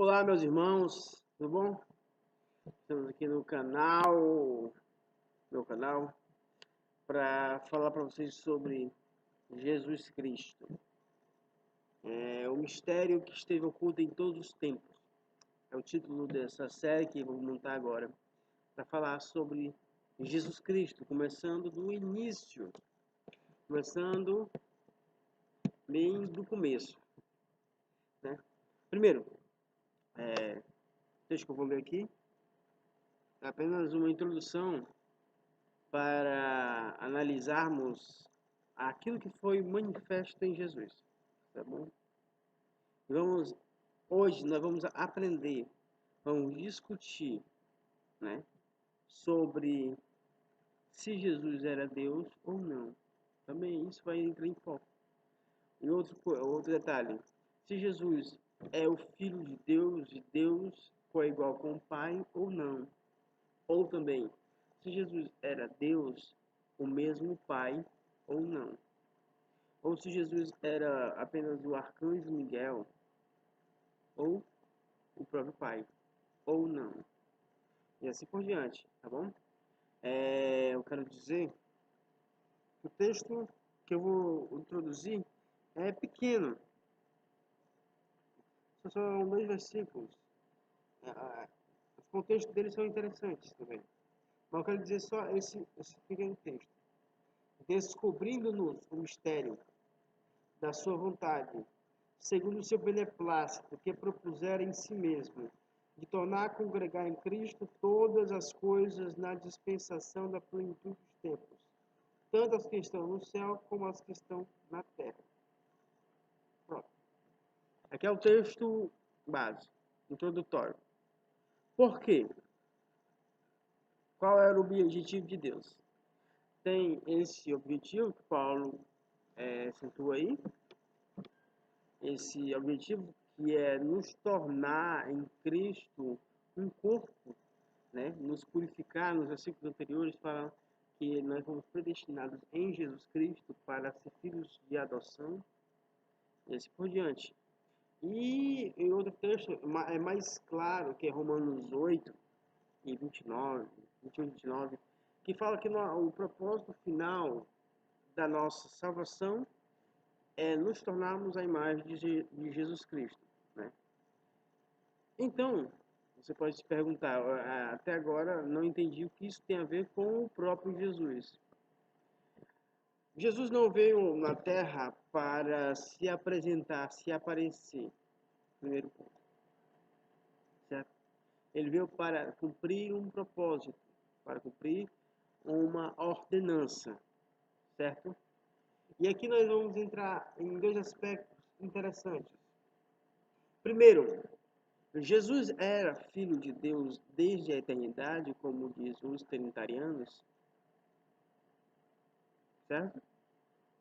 Olá, meus irmãos, tudo bom? Estamos aqui no meu canal, para falar para vocês sobre Jesus Cristo. É o mistério que esteve oculto em todos os tempos. É o título dessa série que vou montar agora, para falar sobre Jesus Cristo, começando do início, começando bem do começo, né? Primeiro, o texto que eu vou ler aqui é apenas uma introdução para analisarmos aquilo que foi manifesto em Jesus, tá bom? Hoje nós vamos aprender, vamos discutir, né, sobre se Jesus era Deus ou não. Também isso vai entrar em foco. E outro detalhe, se Jesus é o Filho de Deus e Deus foi igual com o Pai ou não. Ou também, se Jesus era Deus, o mesmo Pai ou não. Ou se Jesus era apenas o arcanjo Miguel, ou o próprio Pai, ou não. E assim por diante, tá bom? Eu quero dizer que o texto que eu vou introduzir é pequeno. São 2 versículos. Os contextos deles são interessantes também. Mas eu quero dizer só esse pequeno texto. Descobrindo-nos o mistério da sua vontade, segundo o seu beneplácito, que propusera em si mesmo, de tornar a congregar em Cristo todas as coisas na dispensação da plenitude dos tempos, tanto as que estão no céu como as que estão na terra. Pronto. Aqui é o texto base, introdutório. Por quê? Qual era o objetivo de Deus? Tem esse objetivo que Paulo acentua aí, esse objetivo que é nos tornar em Cristo um corpo, né? Nos purificar. Nos versículos anteriores falam que nós fomos predestinados em Jesus Cristo para ser filhos de adoção, e assim por diante. E em outro texto é mais claro, que é Romanos 8 e 29, 21 e 29, que fala que o propósito final da nossa salvação é nos tornarmos a imagem de Jesus Cristo, né? Então, você pode se perguntar, até agora não entendi o que isso tem a ver com o próprio Jesus. Jesus não veio na Terra para se apresentar, se aparecer, primeiro ponto, certo? Ele veio para cumprir um propósito, para cumprir uma ordenança, certo? E aqui nós vamos entrar em 2 aspectos interessantes. Primeiro, Jesus era filho de Deus desde a eternidade, como diz os trinitarianos, certo?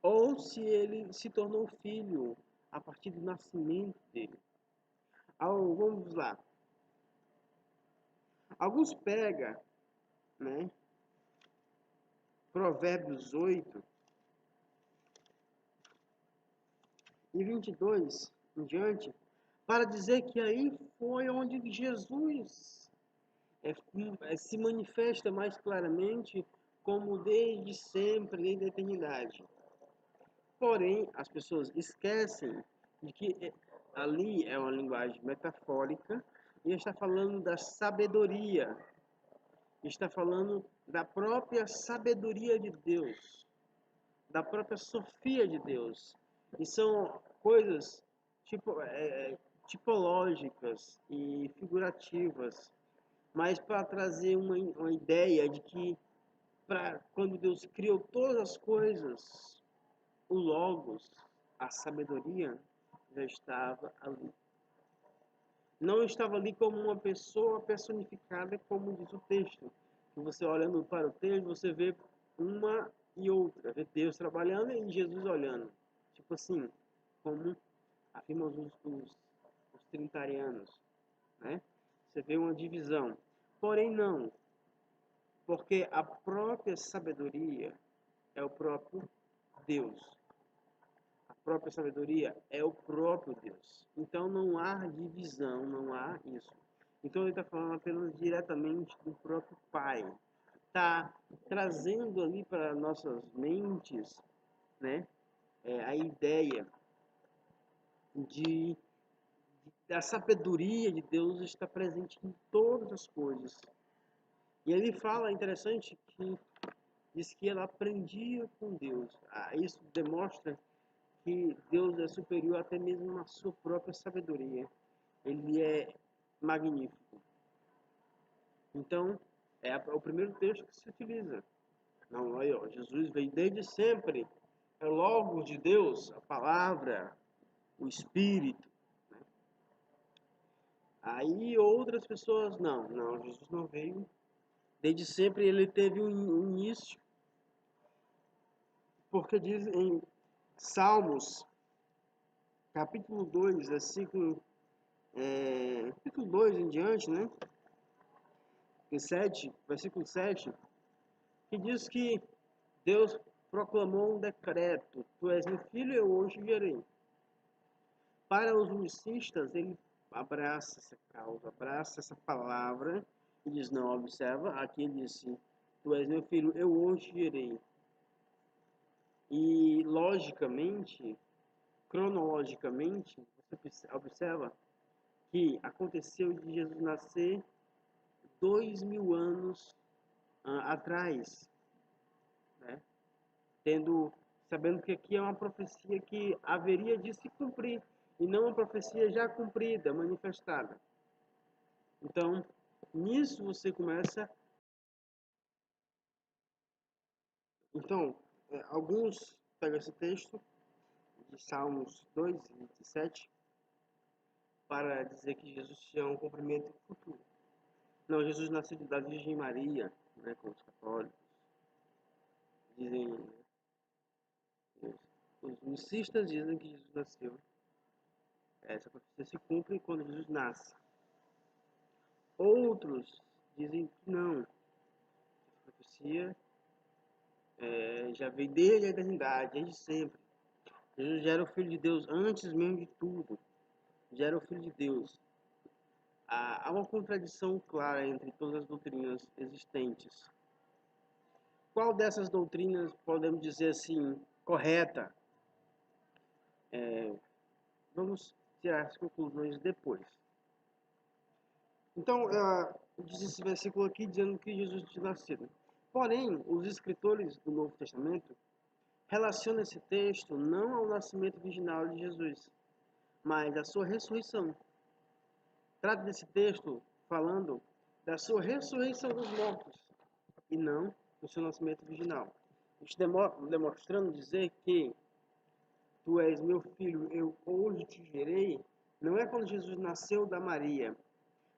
Ou se ele se tornou filho a partir do nascimento dele. Vamos lá. Alguns pegam, né, Provérbios 8 e 22 em diante, para dizer que aí foi onde Jesus se manifesta mais claramente como desde sempre, desde a eternidade. Porém, as pessoas esquecem de que ali é uma linguagem metafórica e está falando da sabedoria, está falando da própria sabedoria de Deus, da própria sofia de Deus. E são coisas tipológicas e figurativas, mas para trazer uma ideia de que quando Deus criou todas as coisas, o Logos, a sabedoria, já estava ali. Não estava ali como uma pessoa personificada, como diz o texto. Que você olhando para o texto, você vê uma e outra. Vê Deus trabalhando e Jesus olhando. Tipo assim, como afirmam os trinitarianos, né? Você vê uma divisão. Porém, não. Porque a própria sabedoria é o próprio Deus. A própria sabedoria? É o próprio Deus. Então não há divisão, não há isso. Então ele está falando apenas diretamente do próprio Pai. Está trazendo ali para nossas mentes, né, a ideia de da sabedoria de Deus está presente em todas as coisas. E ele fala, interessante, que diz que ela aprendia com Deus. Isso demonstra que Deus é superior até mesmo na sua própria sabedoria. Ele é magnífico. Então, é o primeiro texto que se utiliza. Não, aí, ó, Jesus veio desde sempre. É o Logos de Deus, a palavra, o Espírito. Né? Aí outras pessoas, não, Jesus não veio. Desde sempre ele teve um início. Porque diz em Salmos, capítulo 2, capítulo 2 em diante, né? Em 7, versículo 7, que diz que Deus proclamou um decreto: Tu és meu filho, eu hoje gerei. Para os musicistas, ele abraça essa causa, abraça essa palavra e diz: Não, observa, aqui ele disse: Tu és meu filho, eu hoje gerei. E logicamente, cronologicamente, você observa que aconteceu de Jesus nascer 2000 anos atrás, né? Sabendo que aqui é uma profecia que haveria de se cumprir e não uma profecia já cumprida, manifestada. Então, nisso você começa. Então, alguns pegam esse texto de Salmos 2, 27 para dizer que Jesus tinha um cumprimento futuro. Não, Jesus nasceu da Virgem Maria, né, como os católicos dizem. Os musicistas dizem que Jesus nasceu. Essa profecia se cumpre quando Jesus nasce. Outros dizem que não. Essa profecia já veio desde a eternidade, desde sempre. Jesus já era o Filho de Deus antes mesmo de tudo. Já era o Filho de Deus. Há uma contradição clara entre todas as doutrinas existentes. Qual dessas doutrinas podemos dizer assim, correta? Vamos tirar as conclusões depois. Então, diz esse versículo aqui dizendo que Jesus tinha nascido. Porém, os escritores do Novo Testamento relacionam esse texto não ao nascimento virginal de Jesus, mas à sua ressurreição. Trata desse texto falando da sua ressurreição dos mortos e não do seu nascimento virginal. Isso demonstrando dizer que tu és meu filho, eu hoje te gerei, não é quando Jesus nasceu da Maria,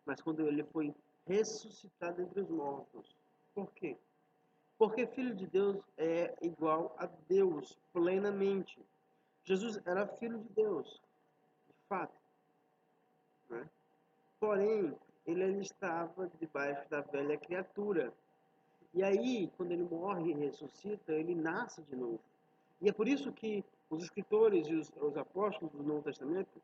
mas quando ele foi ressuscitado entre os mortos. Por quê? Porque filho de Deus é igual a Deus plenamente. Jesus era filho de Deus, de fato, né? Porém, ele ainda estava debaixo da velha criatura. E aí, quando ele morre e ressuscita, ele nasce de novo. E é por isso que os escritores e os apóstolos do Novo Testamento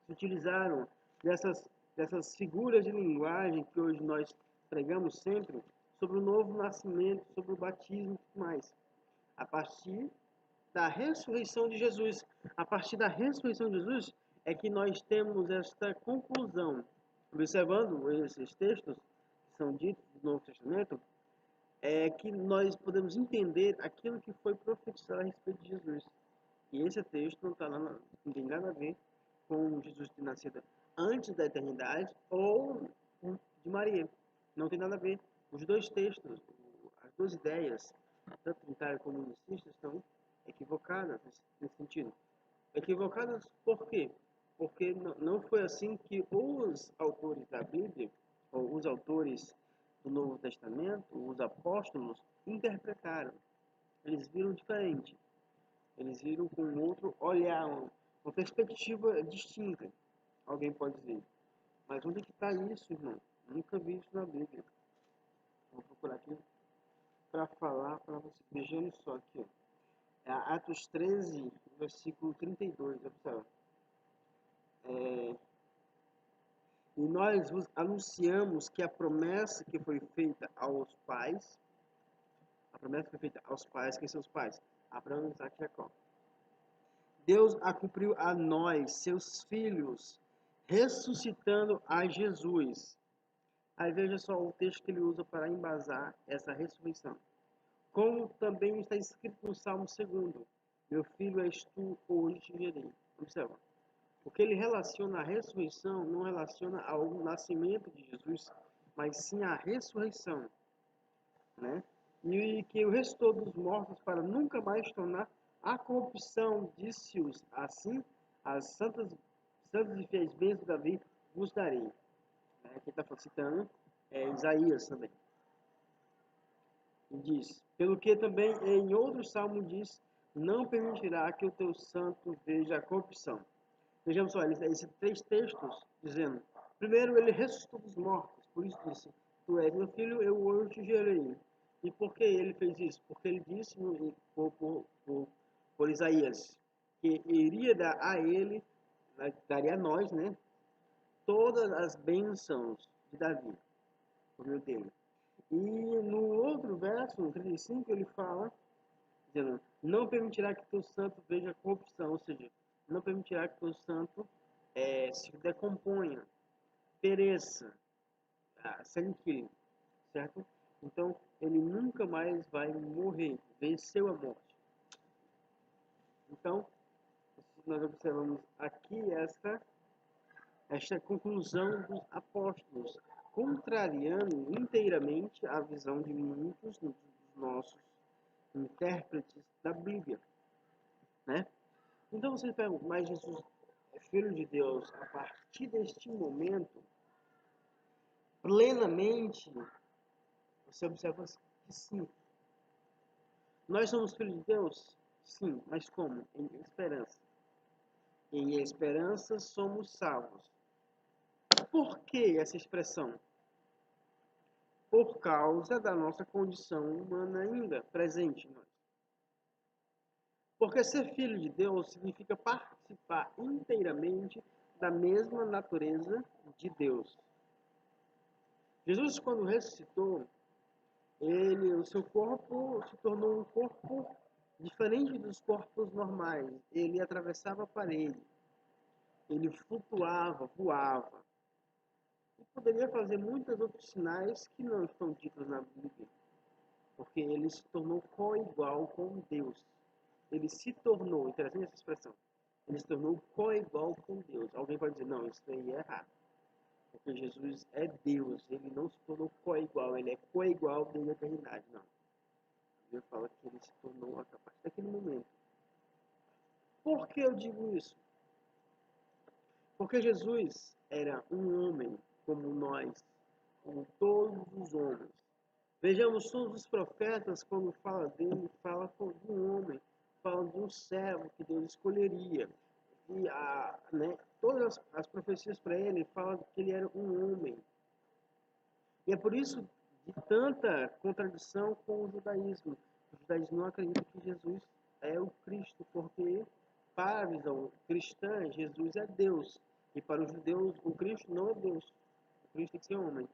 se utilizaram dessas figuras de linguagem que hoje nós pregamos sempre sobre o novo nascimento, sobre o batismo e tudo mais. A partir da ressurreição de Jesus. A partir da ressurreição de Jesus é que nós temos esta conclusão. Observando esses textos que são ditos no Novo Testamento, é que nós podemos entender aquilo que foi profetizado a respeito de Jesus. E esse texto não tem nada a ver com Jesus ter nascido antes da eternidade ou de Maria. Não tem nada a ver. Os dois textos, as duas ideias, tanto trintário como unicista, estão equivocadas nesse sentido. Equivocadas por quê? Porque não foi assim que os autores da Bíblia, ou os autores do Novo Testamento, os apóstolos, interpretaram. Eles viram diferente. Eles viram com outro olhar, uma perspectiva distinta. Alguém pode dizer. Mas onde é que está isso, irmão? Nunca vi isso na Bíblia. Vou procurar aqui para falar para você. Vejam só aqui. Ó. Atos 13, versículo 32, observa. E nós vos anunciamos que a promessa que foi feita aos pais, a promessa que foi feita aos pais, quem são os pais? Abraão, Isaac e Jacó. Deus a cumpriu a nós, seus filhos, ressuscitando a Jesus. Aí veja só o texto que ele usa para embasar essa ressurreição. Como também está escrito no Salmo 2: Meu filho és tu, hoje te gerei. Observa. Porque ele relaciona a ressurreição, não relaciona ao nascimento de Jesus, mas sim à ressurreição, né? E que o restou dos mortos para nunca mais tornar a corrupção, disse-os assim, as santas e fiéis bênçãos de Davi vos darei. Aqui está citando Isaías também. E diz, pelo que também em outro salmo diz, não permitirá que o teu santo veja a corrupção. Vejamos só, esses 3 textos dizendo, primeiro ele ressuscitou dos mortos, por isso disse, tu és meu filho, eu hoje te gerei. E por que ele fez isso? Porque ele disse por Isaías, que iria dar a ele, daria a nós, né, todas as bênçãos de Davi, por meio dele. E no outro verso, no 35, ele fala, dizendo, não permitirá que teu santo veja corrupção, ou seja, não permitirá que teu santo se decomponha, pereça, se aniquile, certo? Então, ele nunca mais vai morrer, venceu a morte. Então, nós observamos aqui esta conclusão dos apóstolos, contrariando inteiramente a visão de muitos dos nossos intérpretes da Bíblia, né? Então você pergunta, mas Jesus é filho de Deus a partir deste momento, plenamente, você observa que sim. Nós somos filhos de Deus? Sim, mas como? Em esperança. Em esperança somos salvos. Por que essa expressão? Por causa da nossa condição humana ainda presente em nós. Porque ser filho de Deus significa participar inteiramente da mesma natureza de Deus. Jesus, quando ressuscitou, o seu corpo se tornou um corpo diferente dos corpos normais. Ele atravessava a parede, ele flutuava, voava. E poderia fazer muitos outros sinais que não estão ditos na Bíblia, porque ele se tornou co-igual com Deus. Ele se tornou, interessante essa expressão, ele se tornou co-igual com Deus. Alguém pode dizer, não, isso aí é errado. Porque Jesus é Deus, ele não se tornou co-igual, ele é co-igual desde a eternidade, não. Ele fala que ele se tornou a partir daquele momento. Por que eu digo isso? Porque Jesus era um homem como nós, como todos os homens. Vejamos, todos os profetas, quando fala dele, fala de um homem, fala de um servo que Deus escolheria. E todas as profecias para ele falam que ele era um homem. E é por isso de tanta contradição com o judaísmo. O judaísmo não acredita que Jesus é o Cristo, porque para a visão cristã, Jesus é Deus. E para os judeus, o Cristo não é Deus. O Cristo tem que ser homem.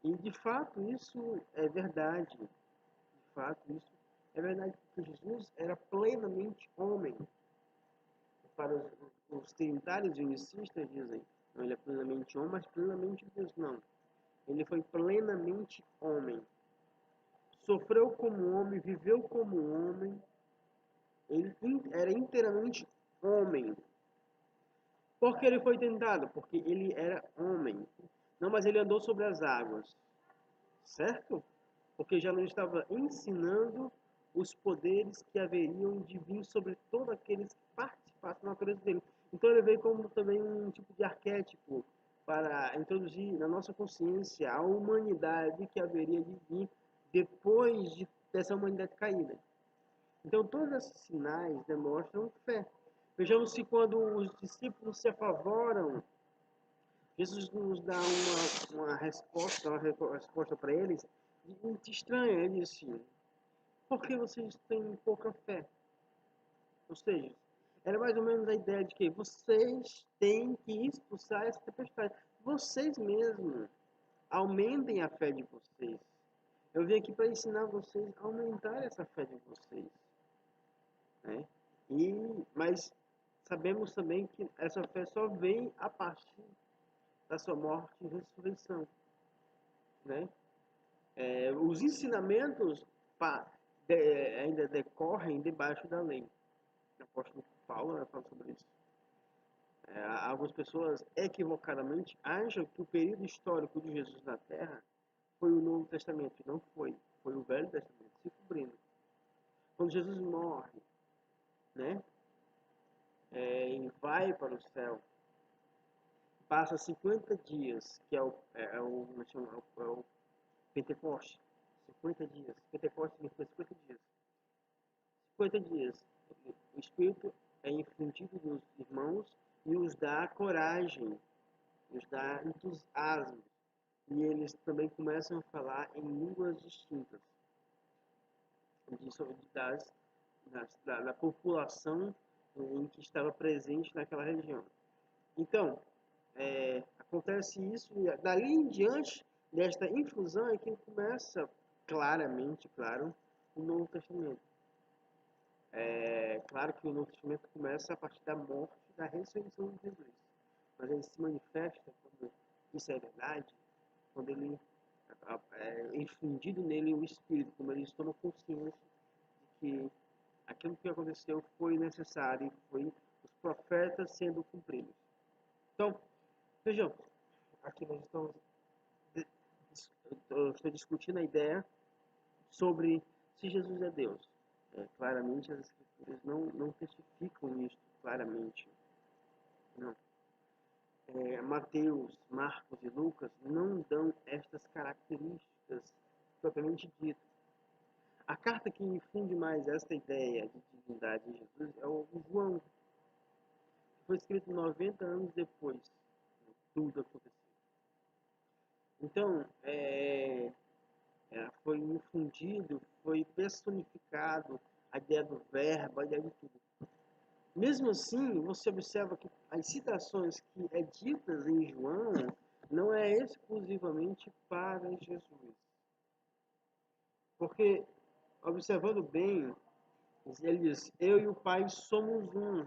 E de fato isso é verdade. De fato isso é verdade, porque Jesus era plenamente homem. Para os trinitários e unicistas dizem, não, ele é plenamente homem, mas plenamente Deus. Não. Ele foi plenamente homem. Sofreu como homem, viveu como homem. Ele era inteiramente homem. Por que ele foi tentado? Porque ele era homem. Não, mas ele andou sobre as águas. Certo? Porque já não estava ensinando os poderes que haveriam de vir sobre todos aqueles que participassem da natureza dele. Então ele veio como também um tipo de arquétipo para introduzir na nossa consciência a humanidade que haveria de vir depois dessa humanidade caída. Então todos esses sinais demonstram fé. Vejamos se quando os discípulos se apavoram, Jesus nos dá uma resposta para eles muito estranha. Ele disse, por que vocês têm pouca fé? Ou seja, era mais ou menos a ideia de que vocês têm que expulsar essa tempestade. Vocês mesmos aumentem a fé de vocês. Eu vim aqui para ensinar vocês a aumentar essa fé de vocês, né? Mas sabemos também que essa fé só vem a partir da sua morte e ressurreição, né? Os ensinamentos ainda decorrem debaixo da lei. O apóstolo Paulo, né, fala sobre isso. Algumas pessoas equivocadamente acham que o período histórico de Jesus na Terra foi o Novo Testamento. Não foi. Foi o Velho Testamento se cumprindo. Quando Jesus morre, né, e vai para o céu, passa 50 dias, que é o Pentecoste. 50 dias. Pentecoste significa 50 dias. 50 dias. O Espírito é infundido nos irmãos e os dá coragem, os dá entusiasmo. E eles também começam a falar em línguas distintas da população em que estava presente naquela região. Então, acontece isso e dali em diante desta infusão é que começa claramente, claro, o Novo Testamento. Claro que o Novo Testamento começa a partir da morte e da ressurreição de Jesus, mas ele se manifesta quando isso é verdade, quando ele é infundido nele o Espírito, quando ele toma consciência de que aquilo que aconteceu foi necessário, foi os profetas sendo cumpridos. Então, vejam, aqui nós estamos, eu estou discutindo a ideia sobre se Jesus é Deus. Claramente as escrituras não testificam isso claramente. Não. Mateus, Marcos e Lucas não dão estas características propriamente dito. A carta que infunde mais esta ideia de divindade de Jesus é o João, que foi escrito 90 anos depois de tudo aconteceu. Então, foi infundido, foi personificado a ideia do verbo, a ideia de tudo. Mesmo assim, você observa que as citações que é ditas em João não é exclusivamente para Jesus. Porque, observando bem, ele diz, eu e o Pai somos um.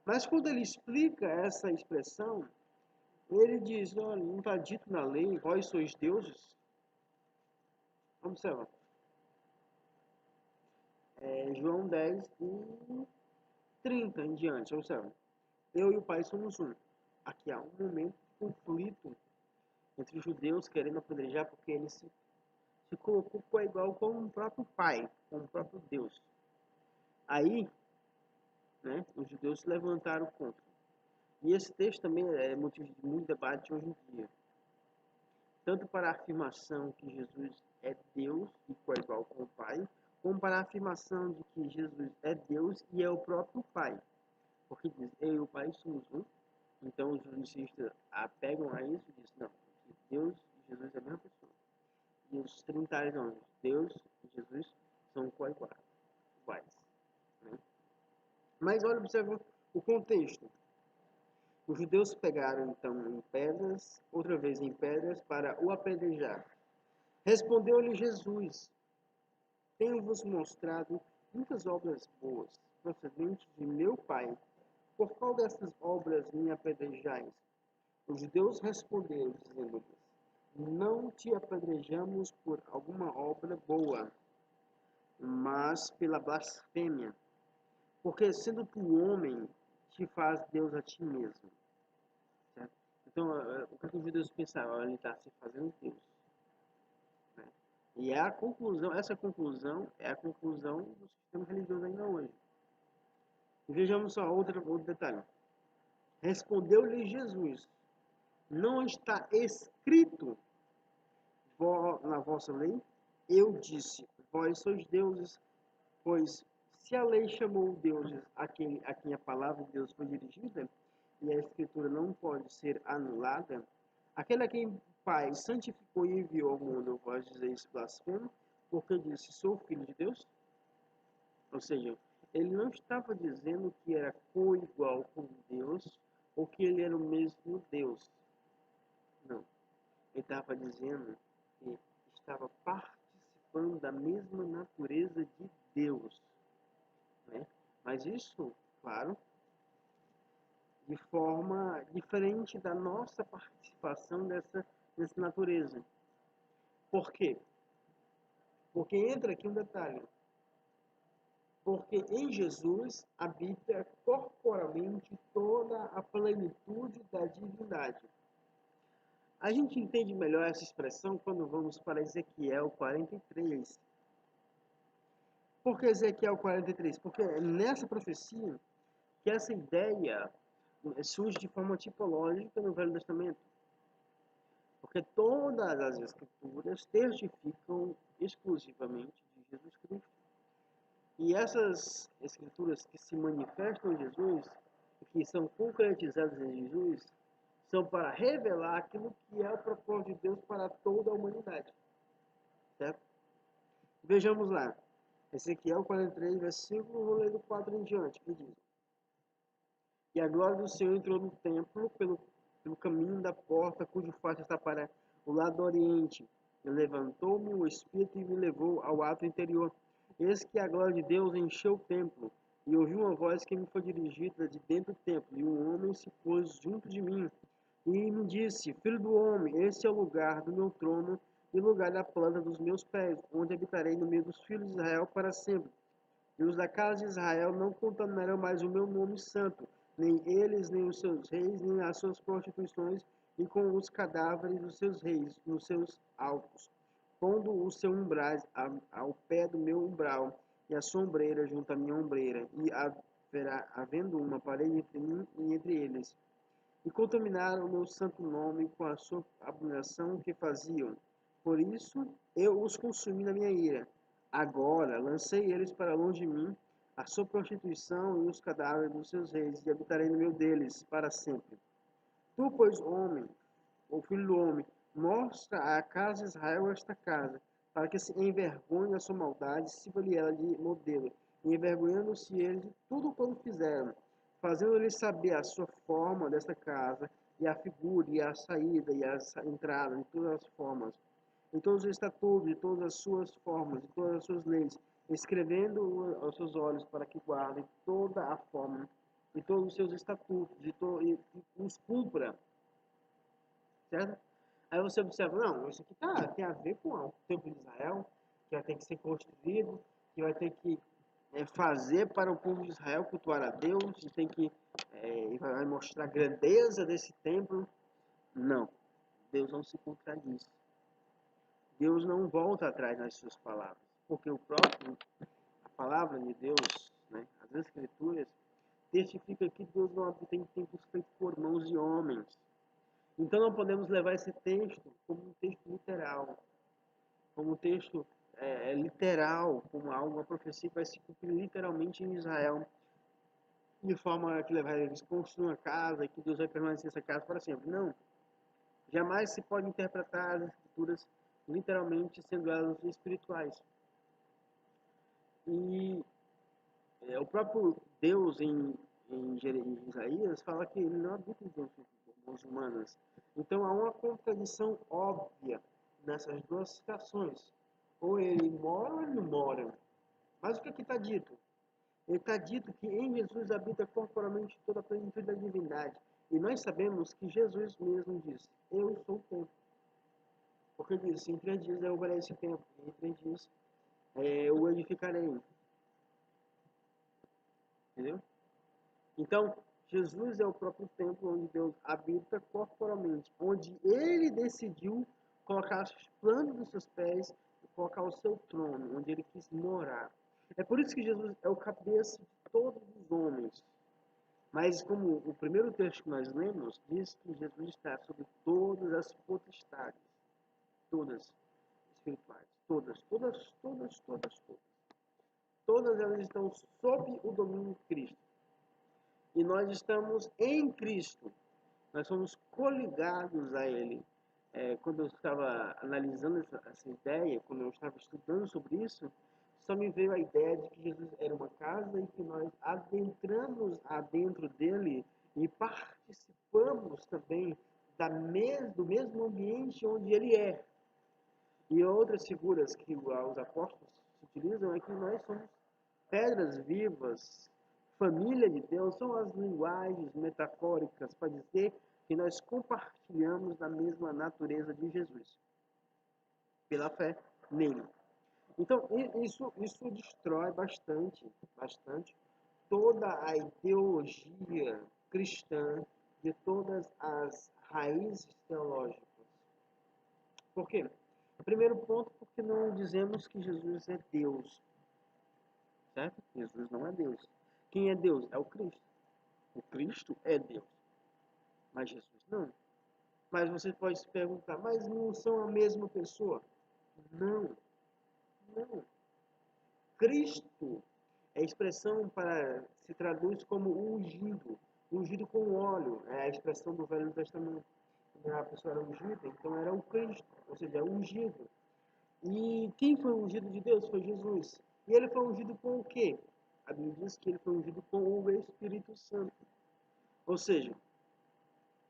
Mas quando ele explica essa expressão, ele diz, olha, não está dito na lei, vós sois deuses? Observa. João 10 e 30 em diante, observa. Eu e o Pai somos um. Aqui há um momento de conflito entre os judeus querendo apedrejar porque ele se colocou igual com o próprio Pai, com o próprio Deus. Aí, né, os judeus se levantaram contra. E esse texto também é motivo de muito debate hoje em dia. Tanto para a afirmação que Jesus é Deus e coigual com o Pai, como para a afirmação de que Jesus é Deus e é o próprio Pai. Porque diz, eu e o Pai somos um. Então os judaístas apegam a isso e dizem, não, Deus e Jesus é a mesma pessoa. E os trinitários não, Deus e Jesus são iguais. Né? Mas olha, observa o contexto. Os judeus pegaram então em pedras, outra vez em pedras, para o apedrejar. Respondeu-lhe Jesus, tenho-vos mostrado muitas obras boas, procedentes de meu Pai. Por qual dessas obras me apedrejais? Os judeus responderam, dizendo-lhes, não te apedrejamos por alguma obra boa, mas pela blasfêmia. Porque sendo tu homem, te faz Deus a ti mesmo. Certo? Então, o que os judeus pensavam? Ele está se fazendo Deus. Né? E é a conclusão, essa conclusão é a conclusão do sistema religioso ainda hoje. E vejamos só outro detalhe. Respondeu-lhe Jesus, não está escrito na vossa lei? Eu disse, vós sois deuses, pois se a lei chamou deuses a quem a palavra de Deus foi dirigida, e a escritura não pode ser anulada, aquele a quem o Pai santificou e enviou ao mundo, vós dizeis blasfemo, porque disse, sou filho de Deus? Ou seja, ele não estava dizendo que era co-igual com Deus ou que ele era o mesmo Deus. Não. Ele estava dizendo que estava participando da mesma natureza de Deus, né? Mas isso, claro, de forma diferente da nossa participação dessa natureza. Por quê? Porque entra aqui um detalhe. Porque em Jesus habita corporalmente toda a plenitude da divindade. A gente entende melhor essa expressão quando vamos para Ezequiel 43. Por que Ezequiel 43? Porque é nessa profecia que essa ideia surge de forma tipológica no Velho Testamento. Porque todas as escrituras testificam exclusivamente de Jesus Cristo. E essas escrituras que se manifestam em Jesus, que são concretizadas em Jesus, são para revelar aquilo que é o propósito de Deus para toda a humanidade. Certo? Vejamos lá. Ezequiel 43, versículo, vou ler do 4 em diante, que diz: E a glória do Senhor entrou no templo pelo caminho da porta, cujo face está para o lado do oriente. E levantou-me o Espírito e me levou ao ato interior. Eis que a glória de Deus encheu o templo, e ouvi uma voz que me foi dirigida de dentro do templo, e um homem se pôs junto de mim, e me disse: Filho do homem, este é o lugar do meu trono, e o lugar da planta dos meus pés, onde habitarei no meio dos filhos de Israel para sempre. E os da casa de Israel não contaminarão mais o meu nome santo, nem eles, nem os seus reis, nem as suas prostituições, e com os cadáveres dos seus reis nos seus altos, pondo o seu umbrais ao pé do meu umbral, e a sombreira junto à minha ombreira, e havendo uma parede entre mim e entre eles. E contaminaram o meu santo nome com a sua abominação que faziam. Por isso eu os consumi na minha ira. Agora lancei eles para longe de mim, a sua prostituição e os cadáveres dos seus reis, e habitarei no meio deles para sempre. Tu, pois, homem, ou filho do homem, mostra à casa de Israel esta casa, para que se envergonhe a sua maldade, sirva-lhe ela de modelo, e envergonhando-se eles de tudo quanto fizeram, fazendo-lhes saber a sua forma desta casa, e a figura, e a saída, e a entrada, de todas as formas, em todos os estatutos, de todas as suas formas, de todas as suas leis, escrevendo aos seus olhos para que guardem toda a forma, e todos os seus estatutos, e os cumpra. Certo? Aí você observa, não, isso aqui tem a ver com o templo de Israel, que vai ter que ser construído, que vai ter que fazer para o povo de Israel cultuar a Deus, e tem que vai mostrar a grandeza desse templo. Não, Deus não se contradiz. Deus não volta atrás nas suas palavras, porque a palavra de Deus, né, as Escrituras, testifica que Deus não tem templos feitos por mãos de homens. Então não podemos levar esse texto como um texto literal, como um texto literal, como uma profecia que vai se cumprir literalmente em Israel, de forma que eles construam uma casa e que Deus vai permanecer nessa casa para sempre. Não. Jamais se pode interpretar as Escrituras literalmente, sendo elas espirituais. E o próprio Deus em Isaías fala que ele não habita em templos humanas. Então há uma contradição óbvia nessas duas citações. Ou ele mora ou ele não mora. Mas o que aqui está dito? Ele está dito que em Jesus habita corporalmente toda a plenitude da divindade. E nós sabemos que Jesus mesmo disse: Eu sou o templo. Porque ele disse: Em 3 dias eu verei esse templo. Em 3 dias eu o edificarei. Entendeu? Então, Jesus é o próprio templo onde Deus habita corporalmente, onde ele decidiu colocar as plantas dos seus pés e colocar o seu trono, onde ele quis morar. É por isso que Jesus é o cabeça de todos os homens. Mas como o primeiro texto que nós lemos diz que Jesus está sobre todas as potestades, todas espirituais, todas. Todas elas estão sob o domínio de Cristo. E nós estamos em Cristo. Nós somos coligados a Ele. Quando eu estava analisando essa ideia, quando eu estava estudando sobre isso, só me veio a ideia de que Jesus era uma casa e que nós adentramos adentro dele e participamos também do mesmo ambiente onde ele é. E outras figuras que os apóstolos utilizam é que nós somos pedras vivas, família de Deus, são as linguagens metafóricas para dizer que nós compartilhamos da mesma natureza de Jesus, pela fé nele. Então, isso destrói bastante toda a ideologia cristã de todas as raízes teológicas. Por quê? Primeiro ponto, porque não dizemos que Jesus é Deus, certo? Jesus não é Deus. Quem é Deus? É o Cristo. O Cristo é Deus, mas Jesus não. Mas você pode se perguntar, mas não são a mesma pessoa? Não, não. Cristo é a expressão para se traduz como ungido, ungido com óleo, é a expressão do Velho Testamento. A pessoa era ungida, então era o Cristo, ou seja, ungido. E quem foi ungido de Deus? Foi Jesus. E ele foi ungido com o quê? A Bíblia diz que ele foi ungido com o Espírito Santo. Ou seja,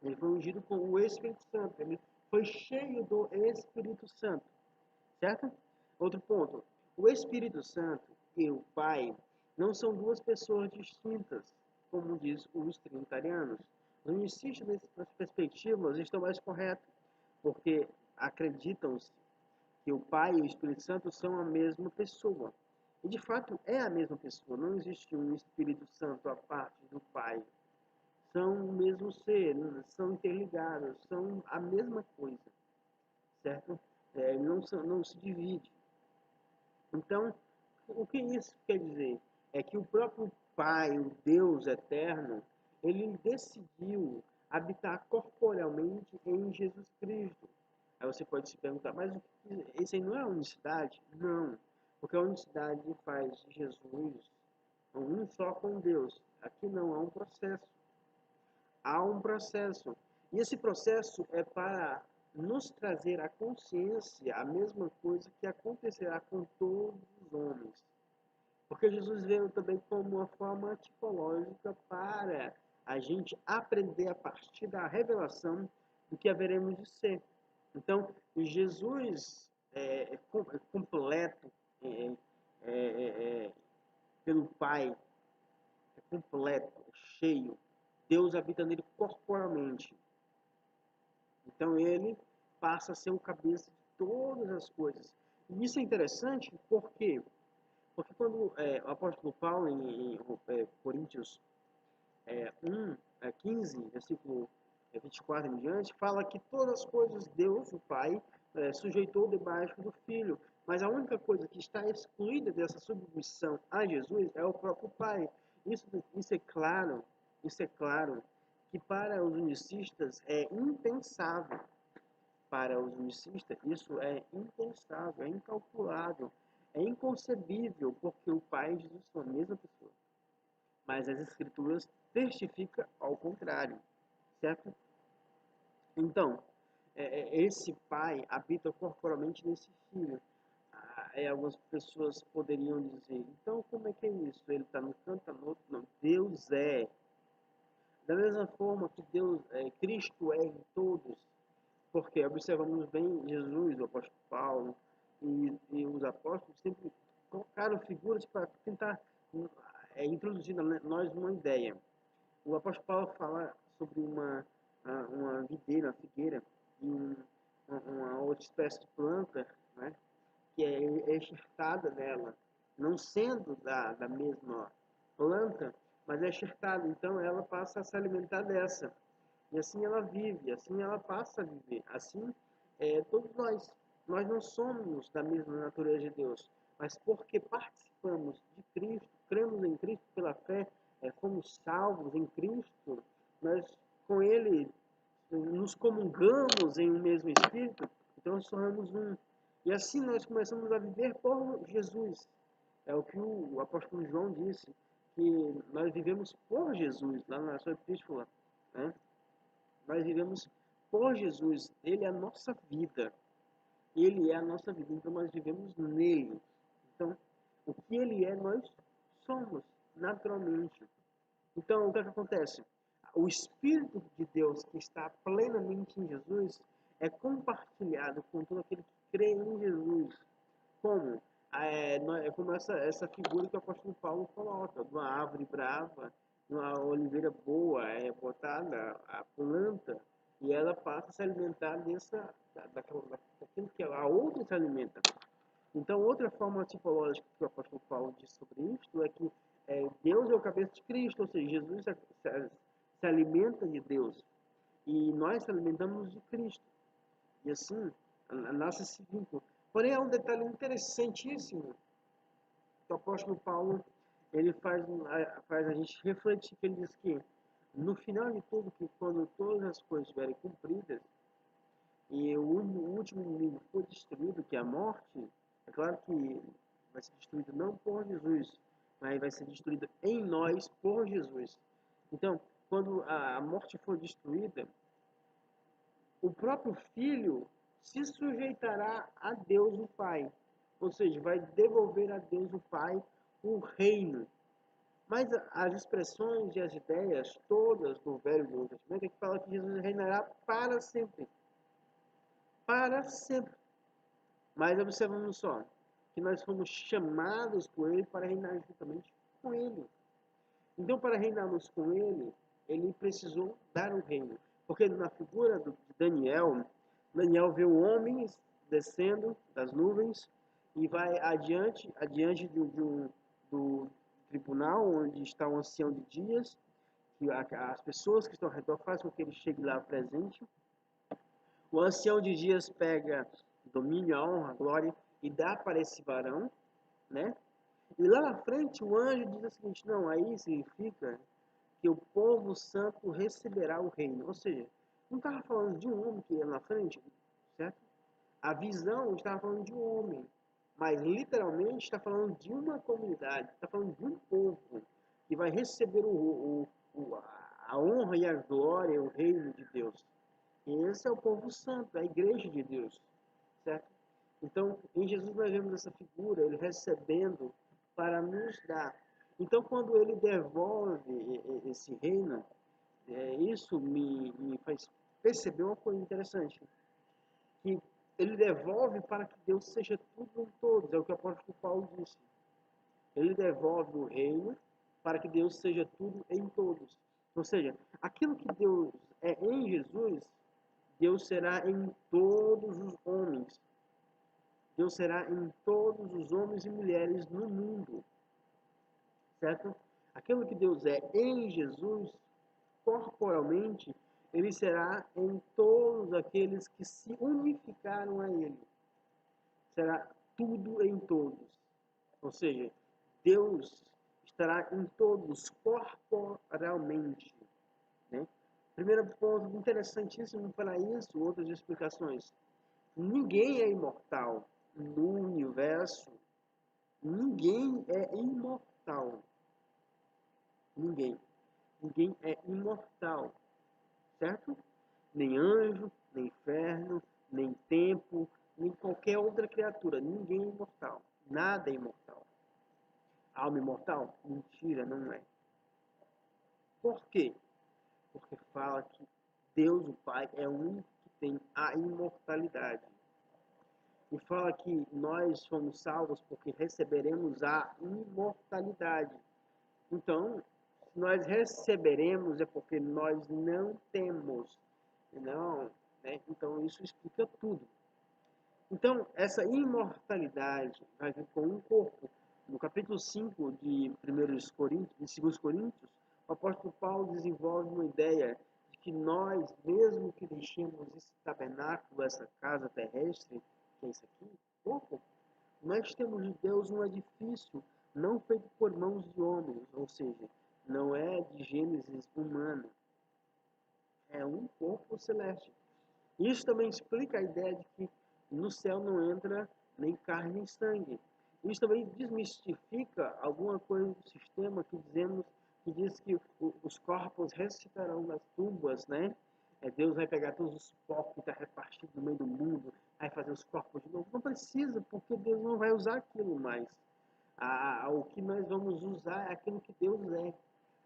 ele foi ungido com o Espírito Santo. Ele foi cheio do Espírito Santo. Certo? Outro ponto. O Espírito Santo e o Pai não são duas pessoas distintas, como diz os trinitarianos. Os unicistas, nessas perspectivas, estão mais corretos, porque acreditam-se que o Pai e o Espírito Santo são a mesma pessoa. E de fato é a mesma pessoa, não existe um Espírito Santo à parte do Pai. São o mesmo ser, são interligados, são a mesma coisa, certo? Não se divide. Então, o que isso quer dizer? É que o próprio Pai, o Deus eterno, ele decidiu habitar corporealmente em Jesus Cristo. Aí você pode se perguntar, mas isso aí não é a unicidade? Não, porque a unicidade faz de Jesus um só com Deus. Aqui não, há um processo. Há um processo. E esse processo é para nos trazer à consciência a mesma coisa que acontecerá com todos os homens. Porque Jesus veio também como uma forma tipológica para a gente aprender a partir da revelação do que haveremos de ser. Então, Jesus é completo é, é, pelo Pai, é completo, cheio. Deus habita nele corporalmente. Então, ele passa a ser o cabeça de todas as coisas. E isso é interessante porque quando o apóstolo Paulo, em Coríntios 15, versículo 24 em diante, fala que todas as coisas Deus, o Pai, sujeitou debaixo do Filho. Mas a única coisa que está excluída dessa submissão a Jesus é o próprio Pai. Isso é claro que para os unicistas é impensável. Para os unicistas, isso é impensável, é incalculável, é inconcebível, porque o Pai e Jesus são a mesma pessoa. Mas as Escrituras testificam ao contrário, certo? Então, esse Pai habita corporalmente nesse Filho. Algumas pessoas poderiam dizer, então como é que é isso? Ele está no canto, está no outro? Não, Deus é. Da mesma forma que Cristo é em todos, porque observamos bem Jesus, o apóstolo Paulo e os apóstolos sempre colocaram figuras para tentar introduzir nós uma ideia. O apóstolo Paulo fala sobre uma videira, uma figueira, e uma outra espécie de planta, né, que é enxertada nela, não sendo da mesma planta, mas é enxertada. Então ela passa a se alimentar dessa. E assim ela vive, assim ela passa a viver. Assim, todos nós não somos da mesma natureza de Deus, mas porque participamos de Cristo, cremos em Cristo pela fé, fomos salvos em Cristo, nós com Ele nos comungamos em um mesmo Espírito, então nós tornamos um. E assim nós começamos a viver por Jesus. É o que o apóstolo João disse, que nós vivemos por Jesus, lá na sua epístola, né? Nós vivemos por Jesus. Ele é a nossa vida. Ele é a nossa vida. Então nós vivemos nele. Então, O que ele é, nós somos, naturalmente. Então, o que acontece? O Espírito de Deus que está plenamente em Jesus é compartilhado com todo aquele que crê em Jesus. Como? É como essa figura que o apóstolo Paulo coloca, de uma árvore brava, de uma oliveira boa, é botada a planta, e ela passa a se alimentar daquilo que a outra se alimenta. Então, outra forma tipológica que o apóstolo Paulo diz sobre isto é que Deus é o cabeça de Cristo, ou seja, Jesus se alimenta de Deus e nós se alimentamos de Cristo. E assim, nasce esse vínculo. Porém, há um detalhe interessantíssimo que o apóstolo Paulo ele faz a gente refletir, que ele diz que no final de tudo, que quando todas as coisas estiverem cumpridas e o último inimigo for destruído, que é a morte, é claro que vai ser destruído não por Jesus, mas vai ser destruído em nós por Jesus. Então, quando a morte for destruída, o próprio Filho se sujeitará a Deus o Pai. Ou seja, vai devolver a Deus o Pai o reino. Mas as expressões e as ideias todas do Velho e do Novo Testamento é que fala que Jesus reinará para sempre. Para sempre. Mas observamos só que nós fomos chamados por Ele para reinar juntamente com Ele. Então, para reinarmos com Ele, Ele precisou dar o reino. Porque na figura de Daniel, Daniel vê o homem descendo das nuvens e vai adiante do tribunal, onde está o ancião de dias, que as pessoas que estão ao redor fazem com que ele chegue lá presente. O ancião de dias pega domínio, a honra, a glória e dá para esse varão, né? E lá na frente o anjo diz o seguinte: não, aí significa que o povo santo receberá o reino. Ou seja, não estava falando de um homem que ia na frente, certo? A visão estava falando de um homem, mas literalmente está falando de uma comunidade, está falando de um povo que vai receber a honra e a glória, o reino de Deus. E esse é o povo santo, a igreja de Deus, certo? Então, em Jesus nós vemos essa figura, ele recebendo para nos dar. Então, quando ele devolve esse reino, isso me faz perceber uma coisa interessante, que ele devolve para que Deus seja tudo em todos, é o que o apóstolo Paulo disse. Ele devolve o reino para que Deus seja tudo em todos. Ou seja, aquilo que Deus é em Jesus, Deus será em todos os homens. Deus será em todos os homens e mulheres no mundo. Certo? Aquilo que Deus é em Jesus, corporalmente, ele será em todos aqueles que se unificaram a ele. Será tudo em todos. Ou seja, Deus estará em todos corporalmente. Né? Primeiro ponto interessantíssimo para isso, outras explicações. Ninguém é imortal no universo. Ninguém é imortal. Ninguém. Ninguém é imortal. Certo? Nem anjo, nem inferno, nem tempo, nem qualquer outra criatura. Ninguém é imortal. Nada é imortal. Alma imortal? Mentira, não é. Por quê? Porque fala que Deus, o Pai, é o único que tem a imortalidade. E fala que nós somos salvos porque receberemos a imortalidade. Então, se nós receberemos é porque nós não temos. Não, né? Então, isso explica tudo. Então, essa imortalidade vai vir com um corpo. No capítulo 5 de 1 Coríntios, de 2 Coríntios, o apóstolo Paulo desenvolve uma ideia de que nós, mesmo que deixemos esse tabernáculo, essa casa terrestre, que é isso aqui, corpo, nós temos de Deus um edifício não feito por mãos de homens, ou seja, não é de gênesis humana, é um corpo celeste. Isso também explica a ideia de que no céu não entra nem carne nem sangue. Isso também desmistifica alguma coisa do sistema que diz que os corpos ressuscitarão das tumbas, né? Deus vai pegar todos os corpos que estão repartidos no meio do mundo, vai fazer os corpos de novo. Não precisa, porque Deus não vai usar aquilo mais. O que nós vamos usar é aquilo que Deus é.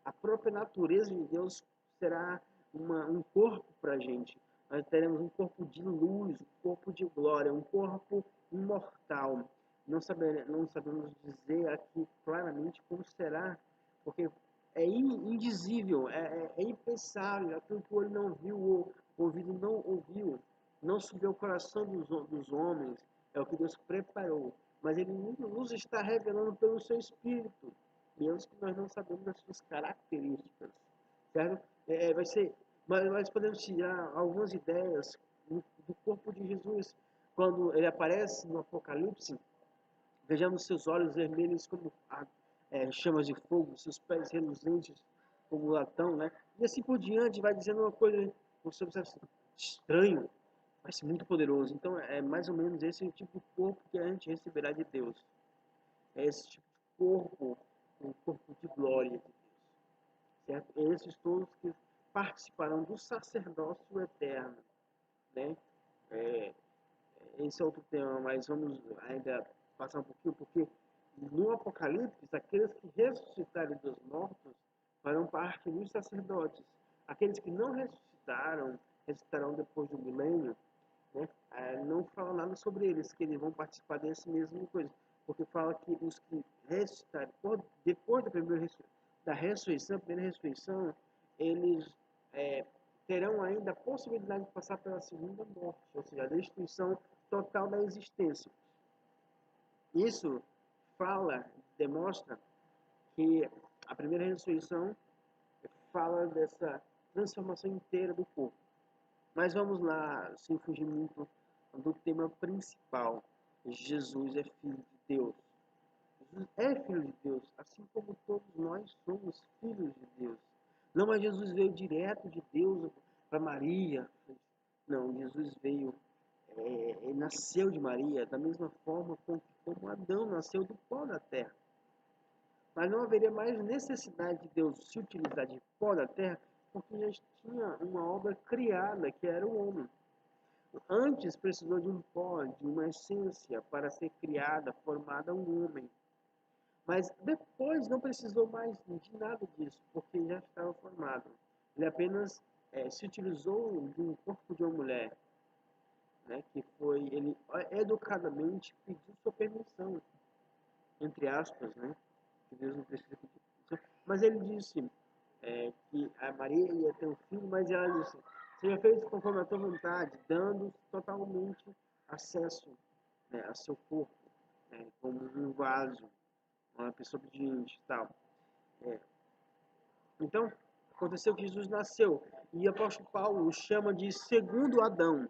A própria natureza de Deus será um corpo para a gente. Nós teremos um corpo de luz, um corpo de glória, um corpo imortal. Não sabemos dizer aqui claramente como será, porque é indizível, é impensável. Aquilo que o olho não viu, o ouvido não ouviu, não subiu ao coração dos homens, é o que Deus preparou. Mas Ele nos está revelando pelo seu Espírito, mesmo que nós não sabemos das suas características, certo? Vai ser, mas nós podemos tirar algumas ideias do corpo de Jesus quando ele aparece no Apocalipse. Vejamos seus olhos vermelhos como chamas de fogo, seus pés reluzentes como latão, né? E assim por diante, vai dizendo uma coisa, você observa, estranho, mas muito poderoso. Então é mais ou menos esse tipo de corpo que a gente receberá de Deus. É esse tipo de corpo, um corpo de glória de Deus, certo? Esses todos que participarão do sacerdócio eterno, né? É, esse é outro tema, mas vamos ainda passar um pouquinho, porque no Apocalipse, aqueles que ressuscitarem dos mortos farão parte dos sacerdotes. Aqueles que não ressuscitaram, ressuscitarão depois do milênio, né? Não fala nada sobre eles, que eles vão participar desse mesmo coisa, porque fala que os que ressuscitarem depois da ressurreição, a primeira ressurreição, eles é, terão ainda a possibilidade de passar pela segunda morte, ou seja, a destruição total da existência. Isso demonstra que a primeira ressurreição fala dessa transformação inteira do corpo. Mas vamos lá, sem fugir muito do tema principal. Jesus é filho de Deus. Jesus é filho de Deus, assim como todos nós somos filhos de Deus. Não, mas Jesus veio direto de Deus para Maria. Não, Jesus veio, ele nasceu de Maria, da mesma forma como Adão nasceu do pó da terra. Mas não haveria mais necessidade de Deus se utilizar de pó da terra, porque já tinha uma obra criada, que era o homem. Antes precisou de um pó, de uma essência, para ser criada, formada um homem. Mas depois não precisou mais de nada disso, porque já estava formado. Ele apenas se utilizou de um corpo de uma mulher, né, que foi, ele educadamente pediu sua permissão, entre aspas, né, que Deus não precisa pedir permissão, mas ele disse que a Maria ia ter um filho, mas ela disse, seja feito conforme a tua vontade, dando totalmente acesso, né, a seu corpo, né, como um vaso, uma pessoa obediente e tal. Então, aconteceu que Jesus nasceu, e o apóstolo Paulo o chama de segundo Adão.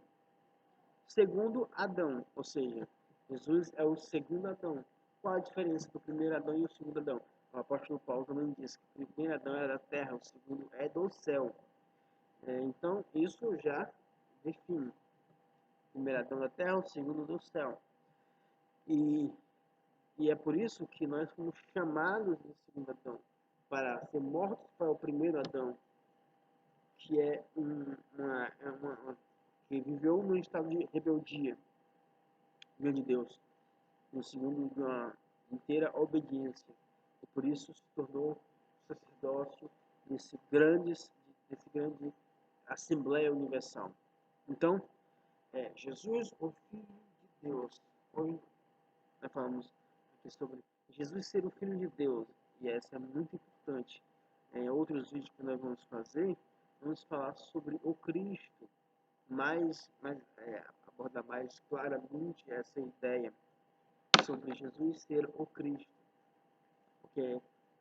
Segundo Adão, ou seja, Jesus é o segundo Adão. Qual a diferença do primeiro Adão e o segundo Adão? O apóstolo Paulo também diz que o primeiro Adão é da terra, o segundo é do céu. Então, isso já define. O primeiro Adão da terra, o segundo do céu. E é por isso que nós fomos chamados de segundo Adão, para ser mortos para o primeiro Adão, que é que viveu num estado de rebeldia de Deus, no segundo de uma inteira obediência. E por isso se tornou sacerdócio desse grande Assembleia Universal. Então, Jesus, o Filho de Deus. Hoje nós falamos aqui sobre Jesus ser o Filho de Deus, e essa é muito importante. Em outros vídeos que nós vamos fazer, vamos falar sobre o Cristo, abordar mais claramente essa ideia sobre Jesus ser o Cristo, porque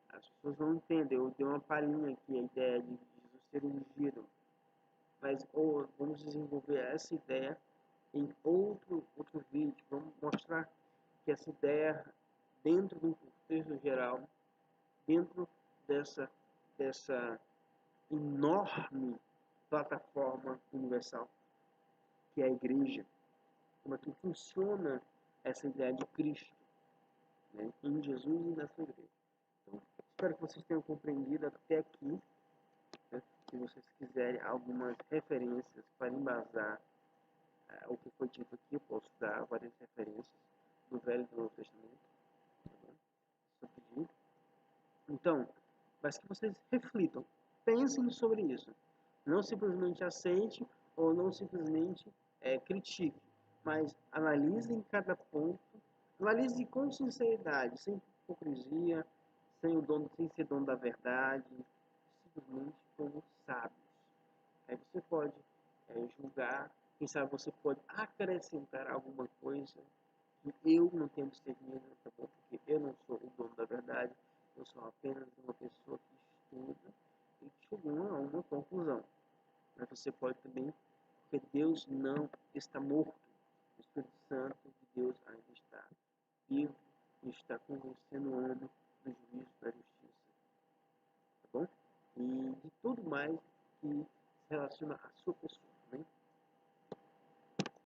as pessoas não entendem. Eu dei uma palhinha aqui, a ideia de Jesus ser ungido, mas vamos desenvolver essa ideia em outro vídeo. Vamos mostrar que essa ideia, dentro do contexto geral, dentro dessa enorme plataforma universal que é a igreja, como é que funciona essa ideia de Cristo, né, em Jesus e na sua igreja. Então, espero que vocês tenham compreendido até aqui. Né? Se vocês quiserem algumas referências para embasar o que foi dito aqui, eu posso dar várias referências do Velho e do Novo Testamento. Tá bom? seu pedido. Então, mas que vocês reflitam, pensem sobre isso. Não simplesmente aceite ou não simplesmente critique, mas analisem cada ponto, analise com sinceridade, sem hipocrisia, sem ser dono da verdade, simplesmente como sábios. Aí você pode julgar, quem sabe você pode acrescentar alguma coisa que eu não tenho discernido, tá bom? Porque eu não sou o dono da verdade, eu sou apenas uma pessoa que estuda e que chegou a uma conclusão. Mas você pode também, porque Deus não está morto. O Espírito Santo de Deus ainda está vivo e está convencendo o homem do juízo da justiça, tá bom? E de tudo mais que se relaciona à sua pessoa.